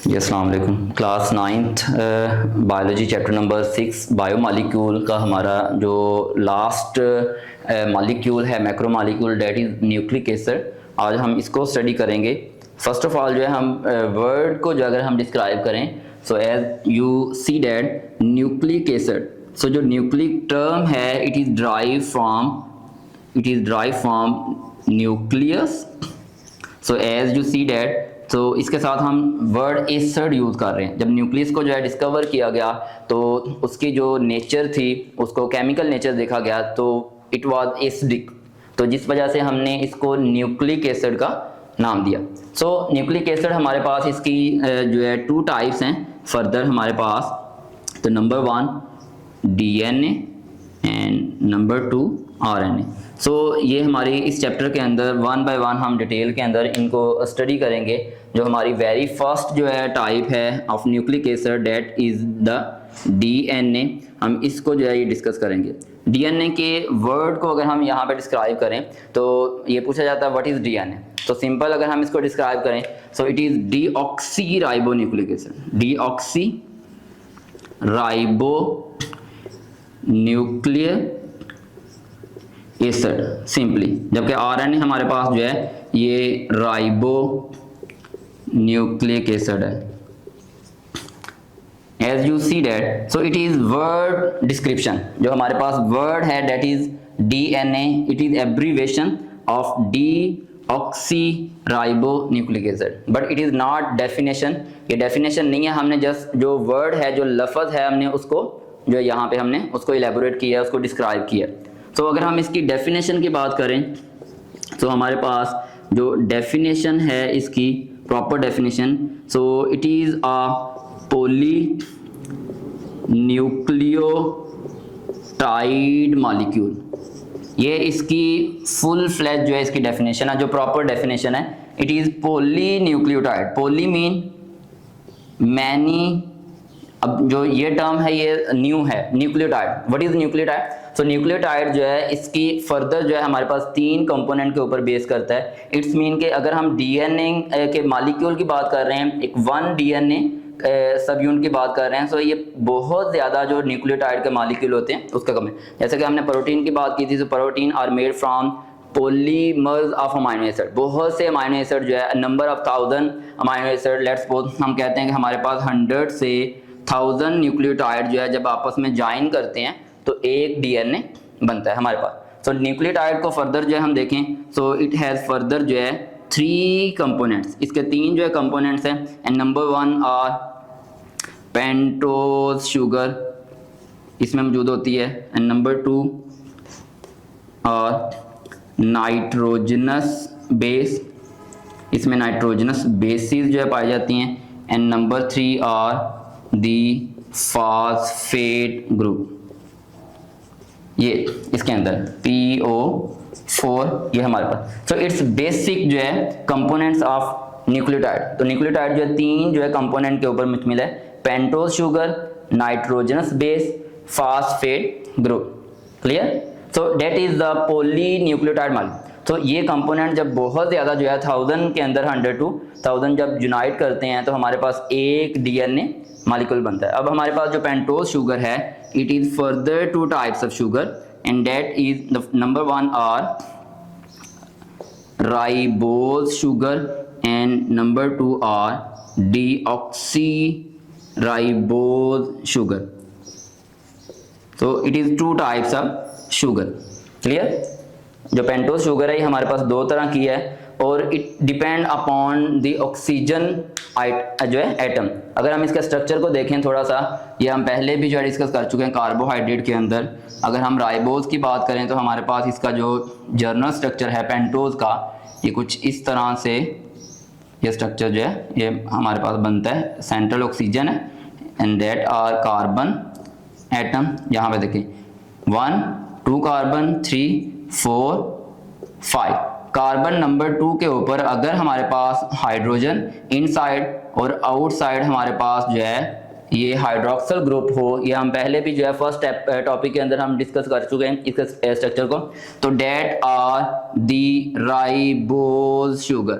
जी अस्सलाम वालेकुम। Class 9th biology chapter number 6 biomolecule का हमारा जो लास्ट मॉलिक्यूल है macro molecule that is nucleic acid. आज हम इसको स्टडी करेंगे। फर्स्ट ऑफ ऑल जो है हम वर्ड को जो अगर हम डिस्क्राइब करें, so as you see that nucleic acid, so जो न्यूक्लिक टर्म है it is derived from nucleus. So as you see that, तो इसके साथ हम वर्ड एसिड यूज़ कर रहे हैं। जब न्यूक्लियस को जो है डिस्कवर किया गया तो उसकी जो नेचर थी, उसको केमिकल नेचर देखा गया तो इट वाज एसिडिक, तो जिस वजह से हमने इसको न्यूक्लिक एसिड का नाम दिया। सो न्यूक्लिक एसिड हमारे पास इसकी जो है 2 टाइप्स हैं फर्दर हमारे पास। तो number 1 DNA and number 2 RNA. So ये हमारी इस चैप्टर के अंदर 1 बाय 1 हम डिटेल के अंदर इनको स्टडी करेंगे। जो हमारी वेरी फर्स्ट जो है टाइप है of nucleic acid that is the DNA. हम इसको जो है ये डिस्कस करेंगे। डीएनए के वर्ड को अगर हम यहाँ पे डिस्क्राइब करें तो ये पूछा जाता है व्हाट इज़ डीएनए। तो सिंपल अगर हम इसको डिस्क्राइब करें, so it is deoxy ribo nucleic acid. Deoxy ribo nucleic acid simply. जबकि आरएनए हमारे पास जो है ये राइबो न्यूक्लिक एसिड है। As you see that, so it is word description. जो हमारे पास वर्ड है that is DNA, it is abbreviation of deoxy ribo nucleic acid, but it is not definition. ये डेफिनेशन नहीं है, हमने जस्ट जो वर्ड है, जो लफ्ज है, हमने उसको जो यहाँ पे हमने उसको इलेबोरेट किया, उसको डिस्क्राइब किया। तो अगर हम इसकी डेफिनेशन की बात करें तो हमारे पास जो डेफिनेशन है इसकी proper definition, so it is a poly nucleotide molecule. ये इसकी फुल फ्लैज जो है इसकी डेफिनेशन है, जो प्रॉपर डेफिनेशन है। It is poly nucleotide. Poly mean many. अब जो ये टर्म है ये न्यू है, nucleotide. What is nucleotide? So nucleotide जो है इसकी फर्दर जो है हमारे पास 3 कंपोनेंट के ऊपर बेस करता है। इट्स मीन कि अगर हम डीएनए के मॉलिक्यूल की बात कर रहे हैं, एक 1 डीएनए सब यूनिट की बात कर रहे हैं, सो ये बहुत ज़्यादा जो न्यूक्लियोटाइड के मॉलिक्यूल होते हैं उसका कम है। जैसे कि हमने प्रोटीन की बात की थी, तो protein are made from polymers of amino acid. बहुत से अमाइनो एसिड जो है, number of 1000 amino acid, let's suppose हम कहते हैं कि हमारे पास 100 से 1000 न्यूक्लियोटाइड जो है जब आपस में ज्वाइन करते हैं तो एक डीएनए बनता है हमारे पास। सो न्यूक्लियोटाइड को फर्दर जो है हम देखें, सो इट हैज़ फर्दर जो है 3 कंपोनेंट्स। इसके 3 जो है कंपोनेंट्स हैं। And number 1 are pentose sugar, इसमें मौजूद होती है। एंड नंबर 2 और नाइट्रोजनस बेस, इसमें नाइट्रोजनस बेसिस जो है पाई जाती हैं। And number 3 are the phosphate group. ये इसके अंदर PO4 ये हमारे पास। सो इट्स बेसिक जो है कंपोनेंट्स ऑफ न्यूक्लियोटाइड। तो न्यूक्लियोटाइड जो है 3 जो है कंपोनेंट के ऊपर मुश्तमिल है। Pentose sugar, nitrogenous base, phosphate group. Clear? So that is the poly nucleotide molecule. तो ये कंपोनेंट जब बहुत ज़्यादा जो है 1000 के अंदर 100 to 1000 जब यूनाइट करते हैं तो हमारे पास एक डीएनए मॉलिक्यूल बनता है। अब हमारे पास जो पेंटोज शुगर है, it is further 2 types of sugar and that is the number 1 are ribose sugar and number 2 are deoxyribose sugar. So it is 2 types of sugar. Clear? जो pentose sugar है ये हमारे पास 2 तरह की है और it depend upon the oxygen जो है एटम। अगर हम इसका स्ट्रक्चर को देखें थोड़ा सा, ये हम पहले भी जो है डिस्कस कर चुके हैं कार्बोहाइड्रेट के अंदर। अगर हम राइबोज की बात करें तो हमारे पास इसका जो जर्नल स्ट्रक्चर है पेंटोज का, ये कुछ इस तरह से ये स्ट्रक्चर जो है ये हमारे पास बनता है। सेंट्रल ऑक्सीजन है and that are carbon atom. यहाँ पे देखें 1 2 कार्बन 3 4 5 कार्बन नंबर 2 के ऊपर अगर हमारे पास हाइड्रोजन इनसाइड और आउटसाइड हमारे पास जो है ये हाइड्रोक्सिल ग्रुप हो, ये हम पहले भी जो है फर्स्ट टॉपिक के अंदर हम डिस्कस कर चुके हैं इसके स्ट्रक्चर को, तो that are the ribose sugar.